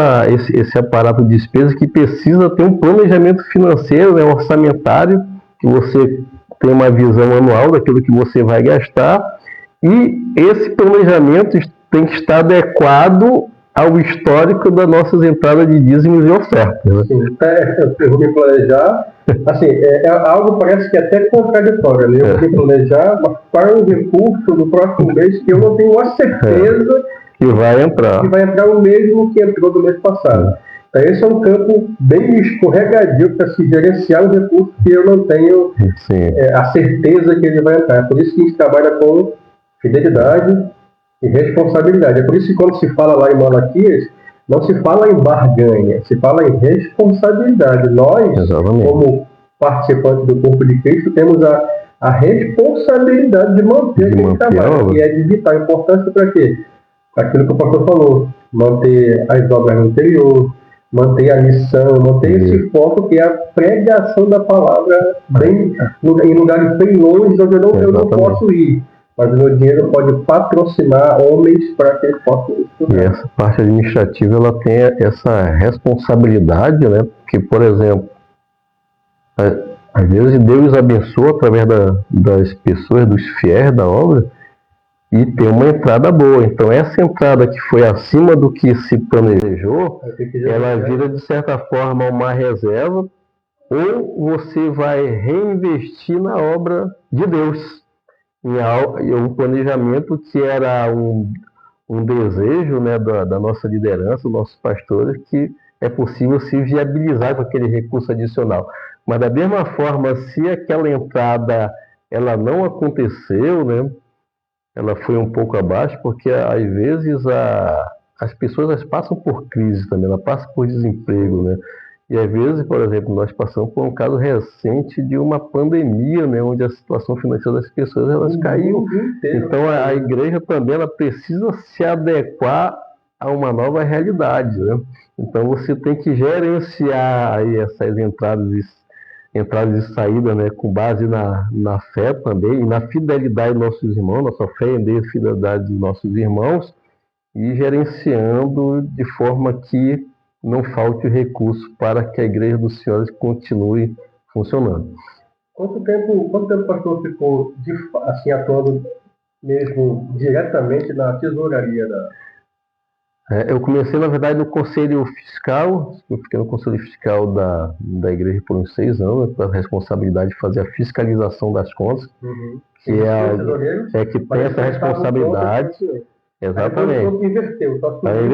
esse aparato de despesas que precisa ter um planejamento financeiro, né, orçamentário, que você tem uma visão anual daquilo que você vai gastar. E esse planejamento tem que estar adequado ao histórico das nossas entradas de dízimos e ofertas. Né? Sim, eu vou me planejar. Assim, algo parece que é até contraditório, né? Eu vou me planejar, mas para um recurso no próximo mês que eu não tenho a certeza que vai entrar o mesmo que entrou do mês passado. Então, esse é um campo bem escorregadio para se gerenciar um recurso que eu não tenho a certeza que ele vai entrar. É por isso que a gente trabalha com fidelidade e responsabilidade. É por isso que quando se fala lá em Malaquias, não se fala em barganha, se fala em responsabilidade. Nós, como participantes do corpo de Cristo, temos a responsabilidade de manter aquele trabalho, que é de vital importância para quê? Para aquilo que o pastor falou, manter as obras no interior, manter a missão, manter esse foco que é a pregação da palavra em lugares bem longe, onde eu não posso ir. mas o meu dinheiro pode patrocinar homens para que eles possam estudar. E essa parte administrativa, ela tem essa responsabilidade, né? Porque, por exemplo, às vezes Deus abençoa através das pessoas, dos fiéis da obra, e tem uma entrada boa. Então, essa entrada que foi acima do que se planejou, ela vira, de certa forma, uma reserva, ou você vai reinvestir na obra de Deus, em um planejamento que era um desejo, né, da nossa liderança, dos nossos pastores, que é possível se viabilizar com aquele recurso adicional. Mas, da mesma forma, se aquela entrada ela não aconteceu, né, ela foi um pouco abaixo, porque às vezes as pessoas elas passam por crise também, elas passam por desemprego, né? E às vezes, por exemplo, nós passamos por um caso recente de uma pandemia, né, onde a situação financeira das pessoas elas caiu. Então a igreja também ela precisa se adequar a uma nova realidade, né? Então você tem que gerenciar aí essas entradas e saídas, né, com base na fé também e na fidelidade dos nossos irmãos, nossa fé e fidelidade dos nossos irmãos, e gerenciando de forma que não falte recurso para que a Igreja dos Senhores continue funcionando. Quanto tempo o pastor ficou assim, atuando mesmo diretamente na tesouraria da... Eu comecei, na verdade, no Conselho Fiscal. Eu fiquei no Conselho Fiscal da Igreja por uns 6 anos, com a responsabilidade de fazer a fiscalização das contas, que que tem essa responsabilidade. Exatamente. Aí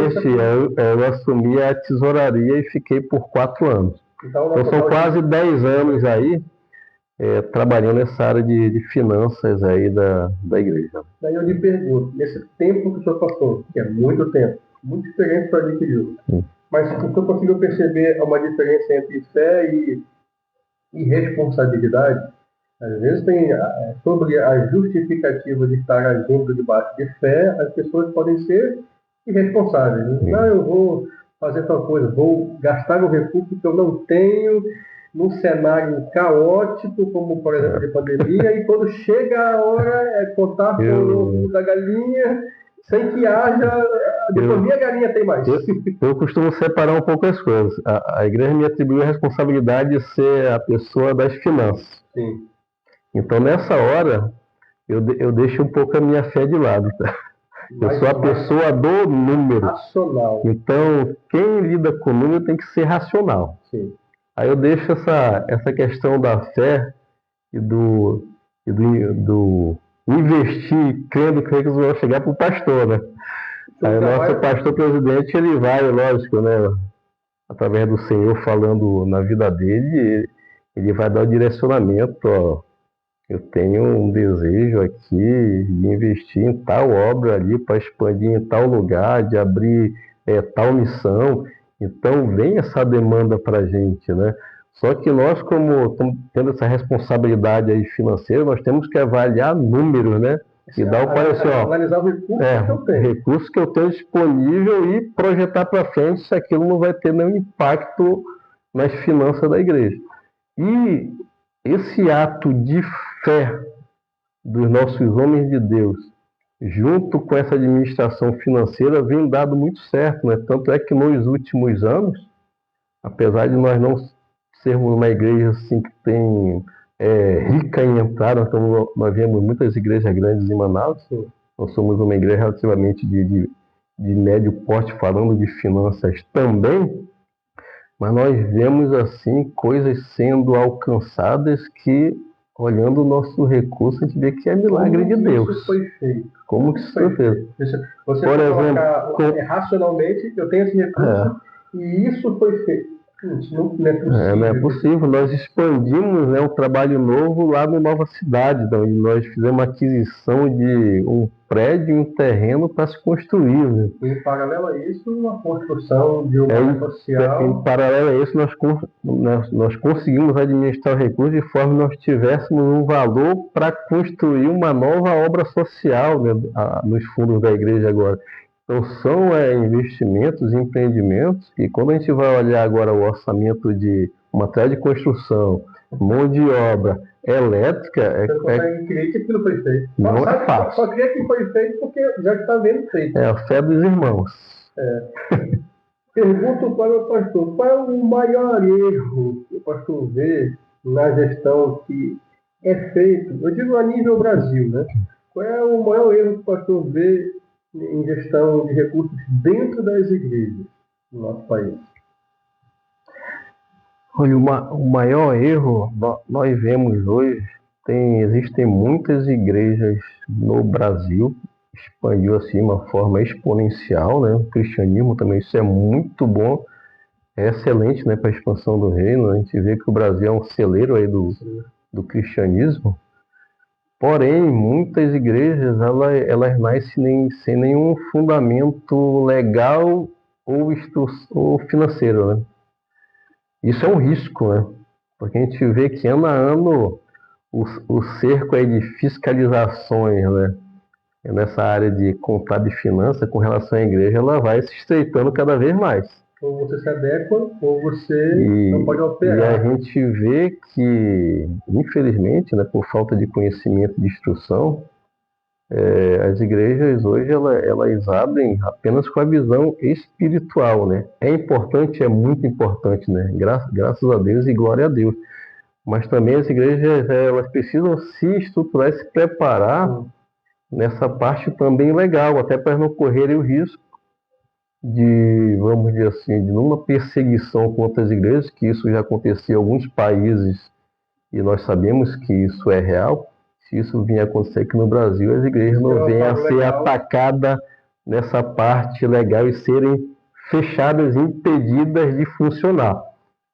eu assumi a tesouraria e fiquei por 4 anos. Então são quase 10 anos aí trabalhando nessa área de finanças aí da igreja. Daí eu lhe pergunto, nesse tempo que o senhor passou, que é muito tempo, muito experiência para adquirir, mas o senhor conseguiu perceber uma diferença entre fé e responsabilidade? Às vezes tem, sobre a justificativa de estar agindo debaixo de fé, as pessoas podem ser irresponsáveis. Né? Não, eu vou fazer tal coisa, vou gastar um recurso que eu não tenho num cenário caótico, como por exemplo de pandemia, e quando chega a hora contar com o da galinha, sem que haja... Depois a galinha tem mais. Eu costumo separar um pouco as coisas. A igreja me atribuiu a responsabilidade de ser a pessoa das finanças. Sim. Então, nessa hora, eu deixo um pouco a minha fé de lado. Tá? Eu sou a pessoa do número. Racional. Então, quem lida com o número tem que ser racional. Sim. Aí eu deixo essa questão da fé e do investir, crendo que eles vão chegar para o pastor, né? Aí o nosso pastor presidente, ele vai, lógico, né? Através do Senhor falando na vida dele, ele vai dar o direcionamento, ó. Eu tenho um desejo aqui de investir em tal obra ali para expandir em tal lugar, de abrir tal missão. Então vem essa demanda para a gente, né? Só que nós, como estamos tendo essa responsabilidade aí financeira, nós temos que avaliar números, né? E dar o parecer, analisar o recurso que eu tenho. Recurso que eu tenho disponível e projetar para frente se aquilo não vai ter nenhum impacto nas finanças da igreja. E esse ato de fé dos nossos homens de Deus, junto com essa administração financeira, vem dado muito certo, né? Tanto é que nos últimos anos, apesar de nós não sermos uma igreja assim que tem rica em entrada, então nós vemos muitas igrejas grandes em Manaus, nós somos uma igreja relativamente de médio porte, falando de finanças também, mas nós vemos assim coisas sendo alcançadas que, olhando o nosso recurso, a gente vê que é milagre de Deus. Isso foi feito. Como que isso foi feito? Você por exemplo, racionalmente, eu tenho esse recurso e isso foi feito. Não é possível. Não é possível. Nós expandimos, né, um trabalho novo lá no Nova Cidade, onde nós fizemos uma aquisição de um prédio, um terreno para se construir. Né? E em paralelo a isso, uma construção de uma área social. Em paralelo a isso, nós conseguimos administrar o recurso de forma que nós tivéssemos um valor para construir uma nova obra social, né, nos fundos da igreja agora. Então, são investimentos, empreendimentos, e quando a gente vai olhar agora o orçamento de material de construção, mão de obra elétrica Você não consegue crer que aquilo foi feito. Não é fácil. Só crê que foi feito porque já está vendo feito. É a fé dos irmãos. Pergunto para o pastor, qual é o maior erro que o pastor vê na gestão que é feito, eu digo a nível Brasil, né? Qual é o maior erro que o pastor vê em gestão de recursos dentro das igrejas no nosso país? Olha, o maior erro nós vemos hoje, existem muitas igrejas no Brasil, expandiu assim de uma forma exponencial, né? O cristianismo também, isso é muito bom, é excelente, né, para a expansão do reino. A gente vê que o Brasil é um celeiro aí do cristianismo. Porém, muitas igrejas elas nascem sem nenhum fundamento legal ou financeiro, né? Isso é um risco, né? Porque a gente vê que ano a ano o cerco aí de fiscalizações, né, nessa área de contábil e finança com relação à igreja, ela vai se estreitando cada vez mais. Ou você se adequa, ou você não pode operar. E a gente vê que, infelizmente, né, por falta de conhecimento e de instrução, as igrejas hoje elas abrem apenas com a visão espiritual, né? É importante, é muito importante, né? Graças a Deus e glória a Deus. Mas também as igrejas elas precisam se estruturar e se preparar nessa parte também legal, até para não correrem o risco de, vamos dizer assim, de uma perseguição contra as igrejas, que isso já acontecia em alguns países e nós sabemos que isso é real. Se isso vinha acontecer aqui no Brasil, as igrejas não venham a ser atacadas nessa parte legal e serem fechadas e impedidas de funcionar.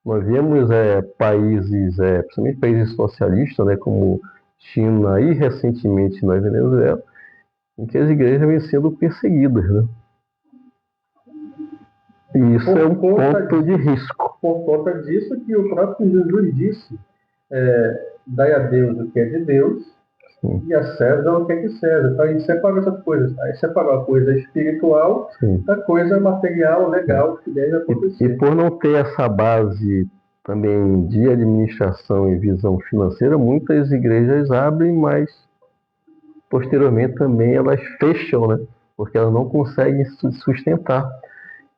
Nós vemos países, principalmente países socialistas, né, como China e recentemente na Venezuela, em que as igrejas vêm sendo perseguidas, né? E isso é um ponto de risco. Por conta disso que o próprio Jesus disse, dai a Deus o que é de Deus, sim, e a César o que é de César. Então a gente separa essas coisas. Aí separou a coisa espiritual, sim, da coisa material, legal, que deve acontecer. E por não ter essa base também de administração e visão financeira, muitas igrejas abrem, mas posteriormente também elas fecham, né? Porque elas não conseguem sustentar.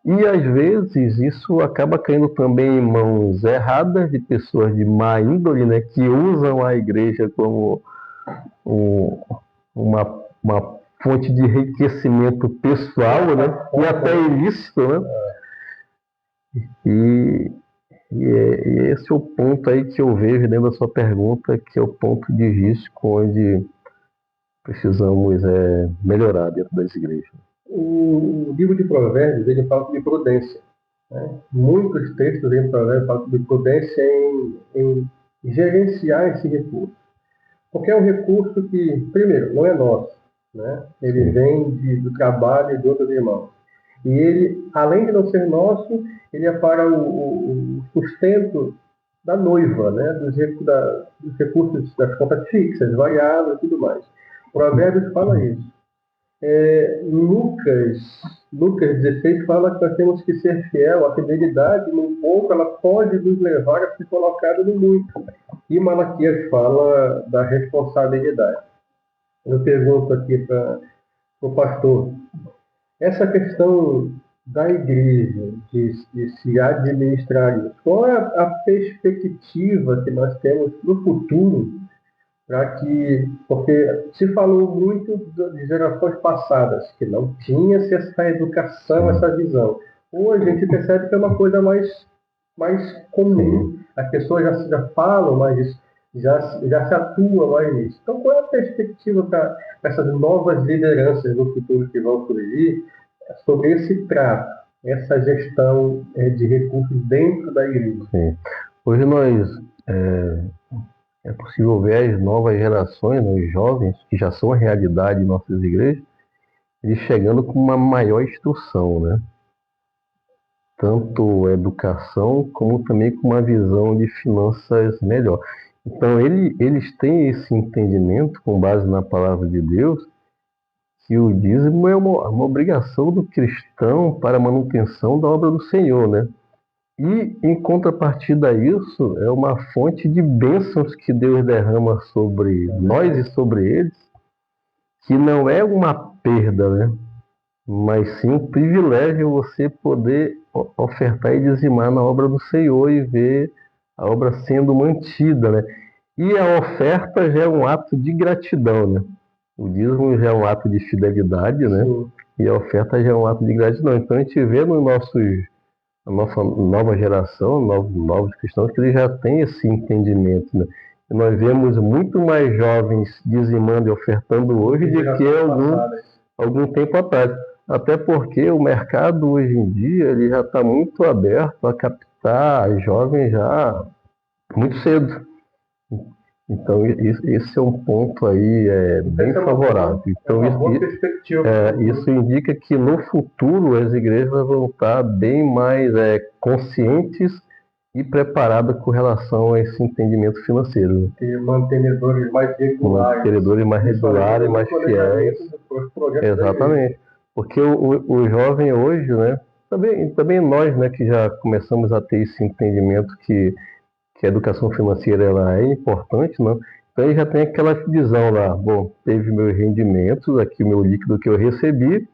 E às vezes isso acaba caindo também em mãos erradas de pessoas de má índole, né? Que usam a igreja como uma fonte de enriquecimento pessoal, né? E até ilícito, né? E esse é o ponto aí que eu vejo dentro da sua pergunta, que é o ponto de risco onde precisamos melhorar dentro das igrejas. O livro de Provérbios, ele fala sobre prudência, né? Muitos textos em Provérbios falam sobre prudência em gerenciar esse recurso. Porque é um recurso que, primeiro, não é nosso, né? Ele vem do trabalho de outros irmãos. E ele, além de não ser nosso, ele é para o sustento da noiva, né? Dos recursos das contas fixas, variáveis e tudo mais. Provérbios fala isso. Lucas 16 fala que nós temos que ser fiel. A fidelidade no pouco ela pode nos levar a ser colocado no muito. E Malaquias fala da responsabilidade. Eu pergunto aqui para o pastor, essa questão da igreja, de se administrar isso, qual é a perspectiva que nós temos para o futuro? Porque se falou muito de gerações passadas, que não tinha-se essa educação, essa visão. Hoje a gente percebe que é uma coisa mais comum. As pessoas já falam mais disso, já se atua mais nisso. Então, qual é a perspectiva para essas novas lideranças no futuro que vão surgir sobre esse trato, essa gestão de recursos dentro da igreja? Sim. Hoje é possível ver as novas gerações, os jovens, que já são a realidade em nossas igrejas, eles chegando com uma maior instrução, né? Tanto educação, como também com uma visão de finanças melhor. Então, eles têm esse entendimento, com base na palavra de Deus, que o dízimo é uma obrigação do cristão para a manutenção da obra do Senhor, né? E, em contrapartida a isso, é uma fonte de bênçãos que Deus derrama sobre nós e sobre eles, que não é uma perda, né? Mas sim um privilégio você poder ofertar e dizimar na obra do Senhor e ver a obra sendo mantida, né? E a oferta já é um ato de gratidão, né? O dízimo já é um ato de fidelidade, né? Sim. E a oferta já é um ato de gratidão. Então a gente vê a nossa nova geração, novos cristãos, que eles já têm esse entendimento, né? E nós vemos muito mais jovens dizimando e ofertando hoje do que algum tempo atrás. Até porque o mercado hoje em dia ele já está muito aberto a captar jovens já muito cedo. Então esse é um ponto aí bem favorável. Então isso indica que no futuro as igrejas vão estar bem mais conscientes e preparadas com relação a esse entendimento financeiro. E mantenedores mais regulares, mais fiéis. Exatamente. Porque o jovem hoje, né, também nós, né, que já começamos a ter esse entendimento que a educação financeira ela é importante, né? Então ele já tem aquela visão lá, bom, teve meus rendimentos, aqui o meu líquido que eu recebi,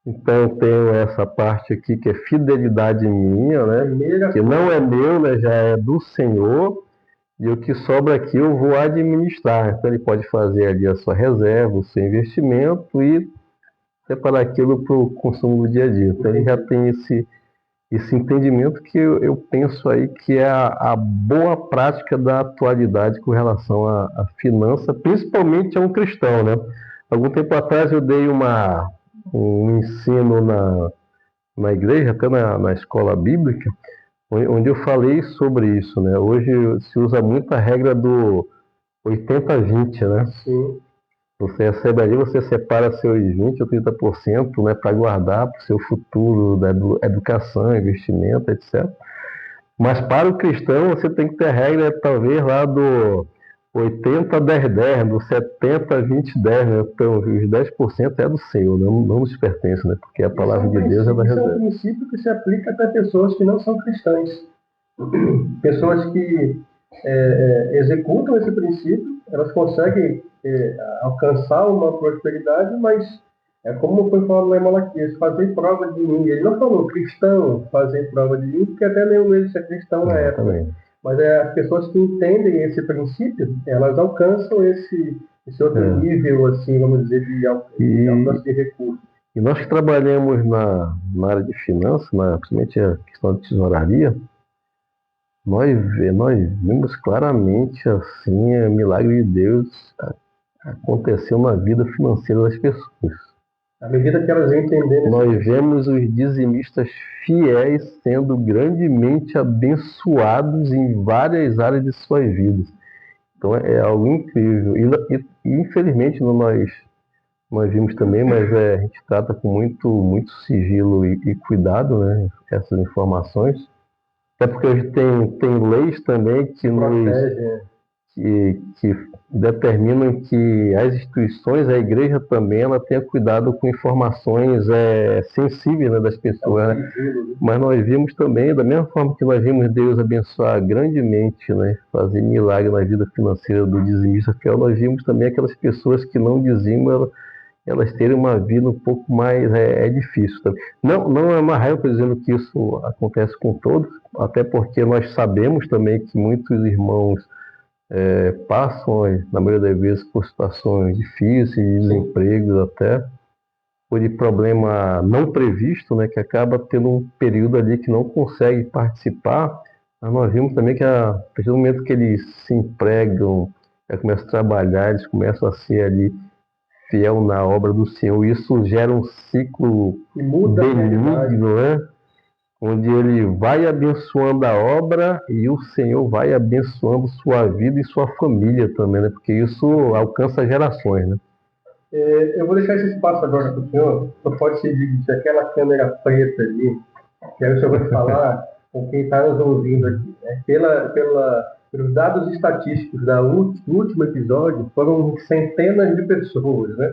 então eu tenho essa parte aqui que é fidelidade minha, né? Que não é meu, né? Já é do Senhor, e o que sobra aqui eu vou administrar. Então ele pode fazer ali a sua reserva, o seu investimento e separar aquilo para o consumo do dia a dia. Então ele já tem esse entendimento que eu penso aí que é a boa prática da atualidade com relação à finança, principalmente a um cristão, né? Algum tempo atrás eu dei um ensino na igreja, até na escola bíblica, onde eu falei sobre isso, né? Hoje se usa muito a regra do 80-20, né? Sim. Você recebe ali, você separa seus 20% ou 30%, né, para guardar para o seu futuro, da educação, investimento, etc. Mas para o cristão, você tem que ter a regra, talvez, lá do 80-10-10, do 70-20-10, né? Então, os 10% é do Senhor, não nos pertence, né? Porque a palavra de Deus é da reserva. Esse é um princípio que se aplica até pessoas que não são cristãs. Pessoas que executam esse princípio, elas conseguem alcançar uma prosperidade, mas como foi falado lá em Malaquias, fazer prova de mim. Ele não falou cristão fazer prova de mim, porque até nenhum deles é cristão na época. Mas as pessoas que entendem esse princípio, elas alcançam esse outro nível, assim, vamos dizer, de alcance de recursos. E nós que trabalhamos na área de finanças, principalmente a questão de tesouraria, nós vemos claramente assim, o milagre de Deus aconteceu na vida financeira das pessoas. À medida que elas entenderem... Nós vemos os dizimistas fiéis sendo grandemente abençoados em várias áreas de suas vidas. Então é algo incrível. E infelizmente nós vimos também, mas a gente trata com muito sigilo e cuidado, né, essas informações. Até porque hoje tem leis também que determinam que as instituições, a igreja também, ela tenha cuidado com informações sensíveis, né, das pessoas. Né? Mas nós vimos também, da mesma forma que nós vimos Deus abençoar grandemente, né, fazer milagre na vida financeira do dizimista fiel, nós vimos também aquelas pessoas que não dizimam, elas terem uma vida um pouco mais difícil. Tá? Não é uma raiva dizendo que isso acontece com todos, até porque nós sabemos também que muitos irmãos passam, na maioria das vezes, por situações difíceis, desempregos até, ou de problema não previsto, né, que acaba tendo um período ali que não consegue participar. Mas nós vimos também que a partir do momento que eles se empregam, começam a trabalhar, eles começam a ser ali fiel na obra do Senhor, isso gera um ciclo benigno, né? Onde ele vai abençoando a obra e o Senhor vai abençoando sua vida e sua família também, né? Porque isso alcança gerações, né? Eu vou deixar esse espaço agora para o senhor. Só pode ser dividir aquela câmera preta ali, que aí o senhor vai falar com quem está nos ouvindo aqui, né? Pelos dados estatísticos do último episódio, foram centenas de pessoas, né?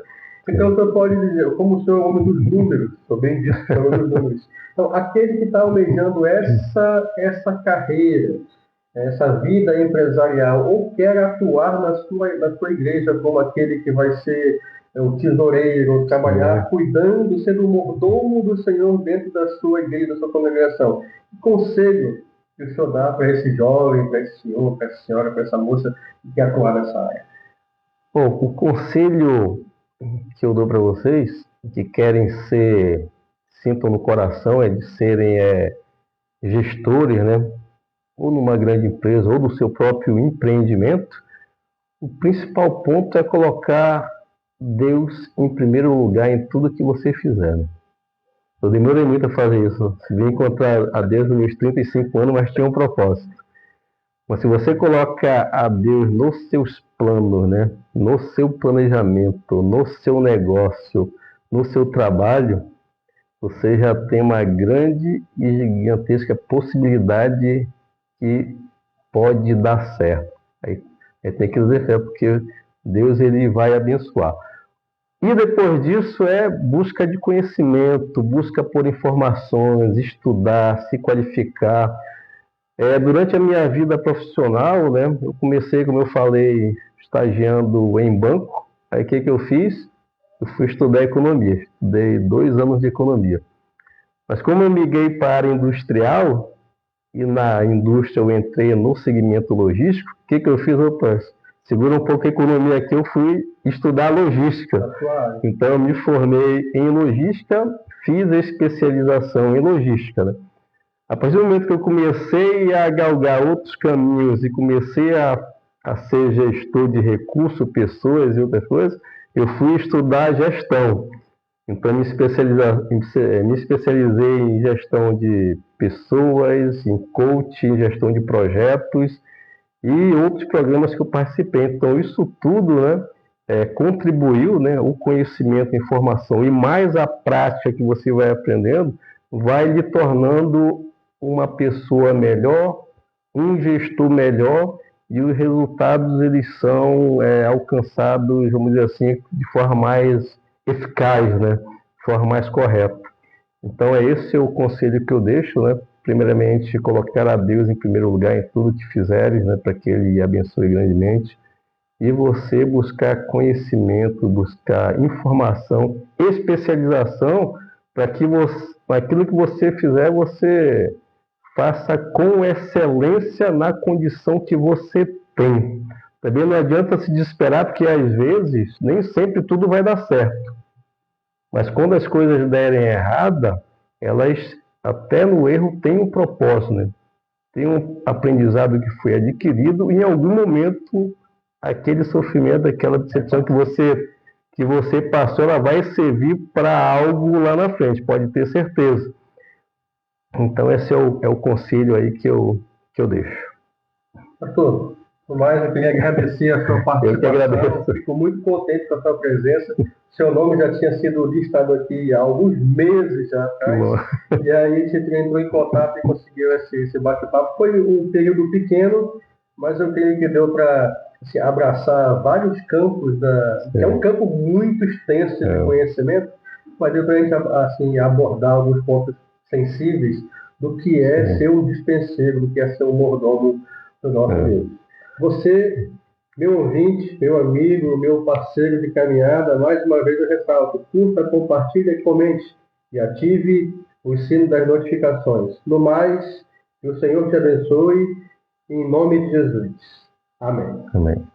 Então, o senhor pode dizer, como o senhor é o homem dos números, sou bem disso, é o homem dos números. Então, aquele que está almejando essa carreira, essa vida empresarial, ou quer atuar na sua igreja como aquele que vai ser o tesoureiro, trabalhar cuidando, sendo o mordomo do Senhor dentro da sua igreja, da sua congregação. Que conselho que o senhor dá para esse jovem, para esse senhor, para essa senhora, para essa moça que quer atuar nessa área? Bom, o conselho que eu dou para vocês, que querem sintam no coração, é de serem gestores, né? Ou numa grande empresa, ou do seu próprio empreendimento. O principal ponto é colocar Deus em primeiro lugar em tudo que você fizer. Né? Eu demorei muito a fazer isso. Vim encontrar a Deus nos meus 35 anos, mas tinha um propósito. Mas se você coloca a Deus nos seus planos, né? No seu planejamento, no seu negócio, no seu trabalho, você já tem uma grande e gigantesca possibilidade que pode dar certo. Aí tem que dizer fé, porque Deus ele vai abençoar. E depois disso busca de conhecimento, busca por informações, estudar, se qualificar. Durante a minha vida profissional, né, eu comecei, como eu falei, estagiando em banco. Aí o que eu fiz? Eu fui estudar economia. Estudei 2 anos de economia. Mas como eu migrei para a área industrial, e na indústria eu entrei no segmento logístico, o que eu fiz? Opa, segura um pouco a economia aqui, eu fui estudar logística. Então eu me formei em logística, fiz a especialização em logística, né? A partir do momento que eu comecei a galgar outros caminhos e comecei a ser gestor de recursos, pessoas e outras coisas, eu fui estudar gestão. Então, me especializei em gestão de pessoas, em coaching, em gestão de projetos e outros programas que eu participei. Então, isso tudo, né, contribuiu, né, o conhecimento, a informação e mais a prática que você vai aprendendo, vai lhe tornando uma pessoa melhor, um gestor melhor, e os resultados eles são alcançados, vamos dizer assim, de forma mais eficaz, né? De forma mais correta. Então esse o conselho que eu deixo, né? Primeiramente, colocar a Deus em primeiro lugar em tudo que fizeres, né? Para que Ele abençoe grandemente. E você buscar conhecimento, buscar informação, especialização, para que aquilo que você fizer, você faça com excelência na condição que você tem. Também não adianta se desesperar, porque às vezes nem sempre tudo vai dar certo. Mas quando as coisas derem errada, elas até no erro têm um propósito, né? Tem um aprendizado que foi adquirido e em algum momento aquele sofrimento, aquela decepção que você passou, ela vai servir para algo lá na frente, pode ter certeza. Então esse é o conselho aí que eu deixo. Pastor, por mais eu queria agradecer a sua participação. Eu que agradeço. Fico muito contente com a sua presença. Seu nome já tinha sido listado aqui há alguns meses já atrás. E aí a gente entrou em contato e conseguiu esse bate-papo. Foi um período pequeno, mas eu creio que deu para abraçar vários campos, que é um campo muito extenso de conhecimento, mas deu para a gente assim, abordar alguns pontos sensíveis do que é ser um dispenseiro, do que é ser um mordomo do nosso Deus. Você, meu ouvinte, meu amigo, meu parceiro de caminhada, mais uma vez eu ressalto, curta, compartilhe e comente e ative o sino das notificações. No mais, que o Senhor te abençoe, em nome de Jesus. Amém. Amém.